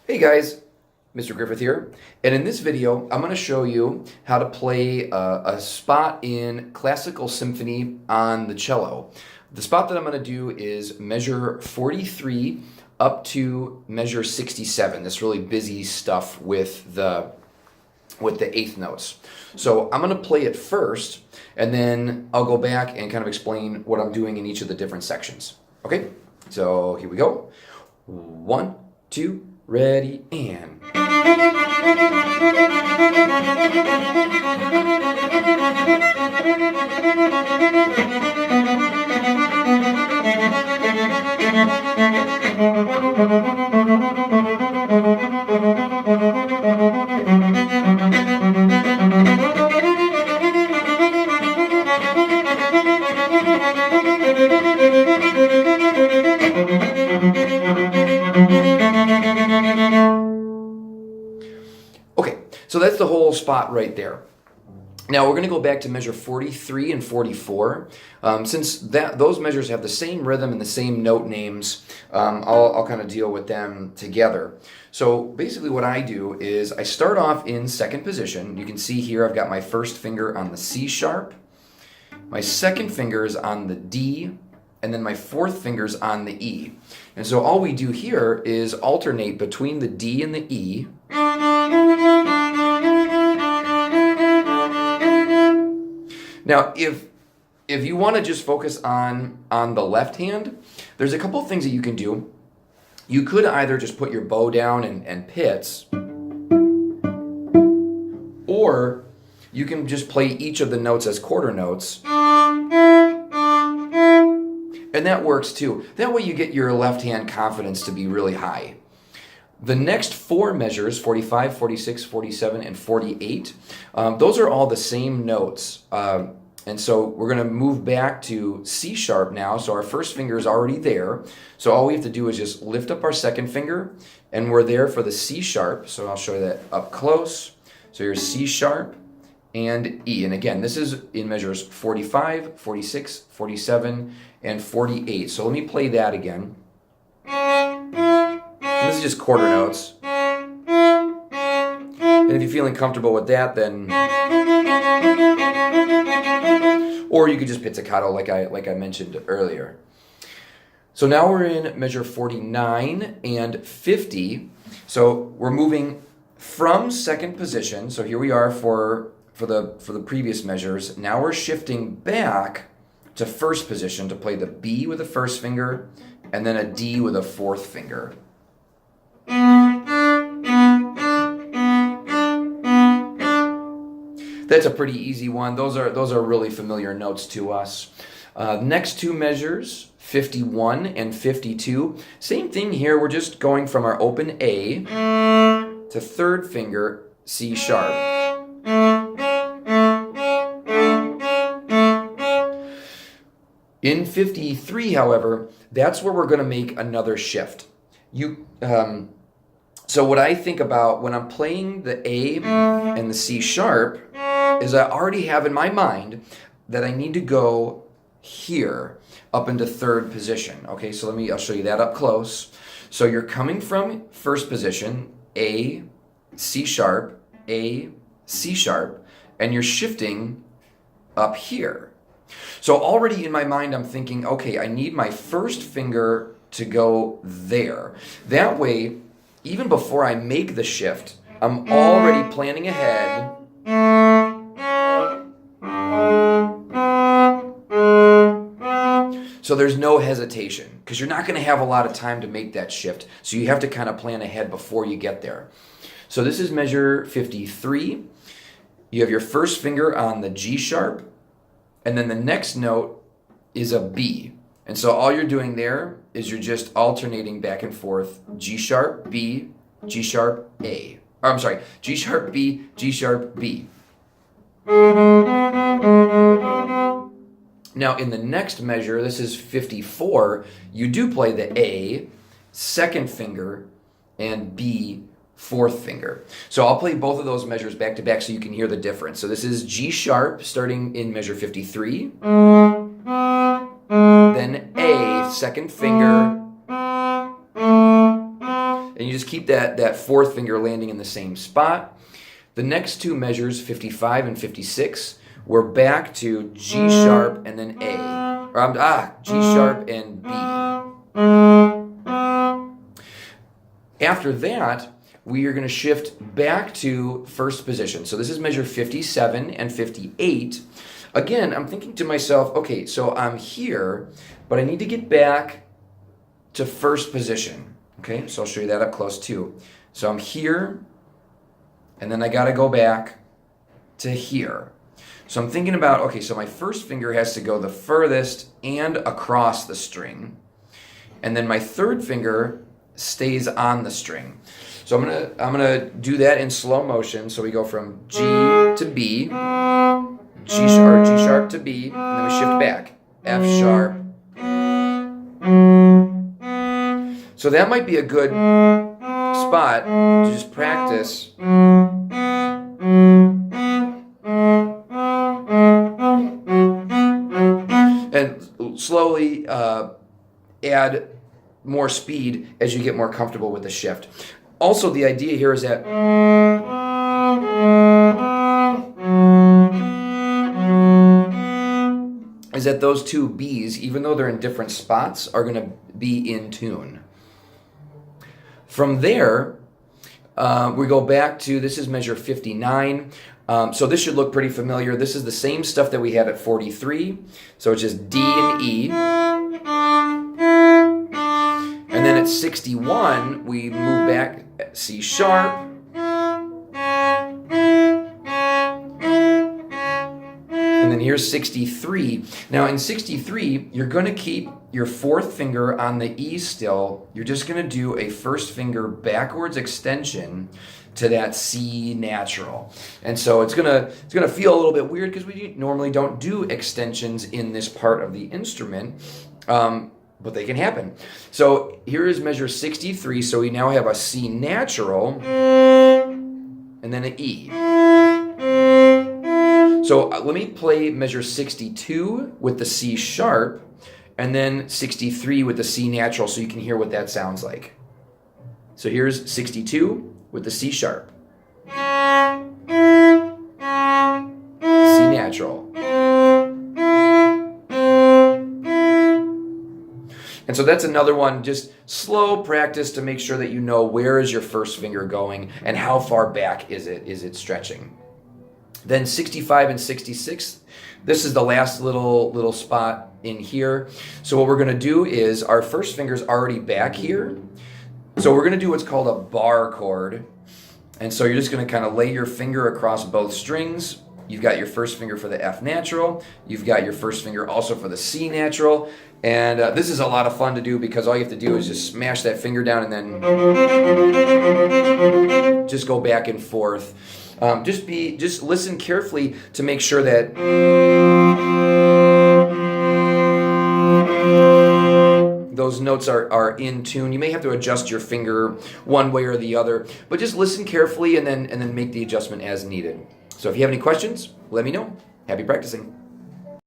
Hey guys, Mr. Griffith here, and in this video I'm going to show you how to play a spot in classical symphony on the cello. The spot that I'm going to do is measure 43 up to measure 67, this really busy stuff with the eighth notes. So I'm going to play it first, and then I'll go back and kind of explain what I'm doing in each of the different sections. Okay, so here we go. 1, 2, ready, and... Okay, so that's the whole spot right there. Now we're going to go back to measure 43 and 44. Since those measures have the same rhythm and the same note names, I'll kind of deal with them together. So basically what I do is I start off in second position. You can see here I've got my first finger on the C sharp, my second finger is on the D, and then my fourth finger's on the E. And so all we do here is alternate between the D and the E. Now, if you want to just focus on the left hand, there's a couple of things that you can do. You could either just put your bow down and pits, or you can just play each of the notes as quarter notes. And that works too. That way you get your left hand confidence to be really high. The next four measures, 45, 46, 47, and 48, those are all the same notes. And so we're going to move back to C sharp now. So our first finger is already there. So all we have to do is just lift up our second finger, and we're there for the C sharp. So I'll show you that up close. So here's C sharp and E. And again, this is in measures 45, 46, 47, and 48. So let me play that again. This is just quarter notes. And if you're feeling comfortable with that, then... Or you could just pizzicato like I mentioned earlier. So now we're in measure 49 and 50. So we're moving from second position. So here we are for the previous measures. Now we're shifting back to first position to play the B with the first finger and then a D with a fourth finger. That's a pretty easy one. Those are really familiar notes to us. Next two measures, 51 and 52. Same thing here. We're just going from our open A to third finger C sharp. In 53, however, that's where we're going to make another shift. So what I think about when I'm playing the A and the C sharp is I already have in my mind that I need to go here up into third position. Okay, so I'll show you that up close. So you're coming from first position, A, C sharp, A, C sharp, and you're shifting up here. So already in my mind I'm thinking, okay, I need my first finger to go there. That way, even before I make the shift, I'm already planning ahead. So there's no hesitation, because you're not going to have a lot of time to make that shift. So you have to kind of plan ahead before you get there. So this is measure 53. You have your first finger on the G sharp, and then the next note is a B. And so all you're doing there is you're just alternating back and forth, G sharp, B, G sharp, A. Or I'm sorry, G sharp, B, G sharp, B. Now in the next measure, this is 54, you do play the A, second finger, and B, fourth finger. So I'll play both of those measures back to back so you can hear the difference. So this is G sharp starting in measure 53. Then A, second finger, And you just keep that fourth finger landing in the same spot. The next two measures, 55 and 56, we're back to G sharp and then A. Or G sharp and B. After that, we are going to shift back to first position. So this is measure 57 and 58. Again, I'm thinking to myself, okay, so I'm here, but I need to get back to first position. Okay, so I'll show you that up close too. So I'm here, and then I got to go back to here. So I'm thinking about, okay, so my first finger has to go the furthest and across the string. And then my third finger stays on the string. So I'm gonna do that in slow motion. So we go from G to B, G sharp to B, and then we shift back. F sharp. So that might be a good spot to just practice. And slowly add more speed as you get more comfortable with the shift. Also, the idea here is that those two B's, even though they're in different spots, are going to be in tune. From there, we go back to, this is measure 59. So this should look pretty familiar. This is the same stuff that we had at 43. So it's just D and E. And then at 61, we move back at C sharp. And then here's 63. Now in 63, you're going to keep your fourth finger on the E still. You're just going to do a first finger backwards extension to that C natural. And so it's gonna feel a little bit weird because we normally don't do extensions in this part of the instrument. But they can happen. So here is measure 63. So we now have a C natural and then an E. So let me play measure 62 with the C sharp and then 63 with the C natural so you can hear what that sounds like. So here's 62 with the C sharp. C natural. And so that's another one, just slow practice to make sure that you know where is your first finger going and how far back is it stretching. Then 65 and 66, this is the last little spot in here. So what we're going to do is our first finger's already back here. So we're going to do what's called a bar chord. And so you're just going to kind of lay your finger across both strings. You've got your first finger for the F natural. You've got your first finger also for the C natural. And this is a lot of fun to do because all you have to do is just smash that finger down and then just go back and forth. Just listen carefully to make sure that those notes are in tune. You may have to adjust your finger one way or the other, but just listen carefully and then make the adjustment as needed. So if you have any questions, let me know. Happy practicing.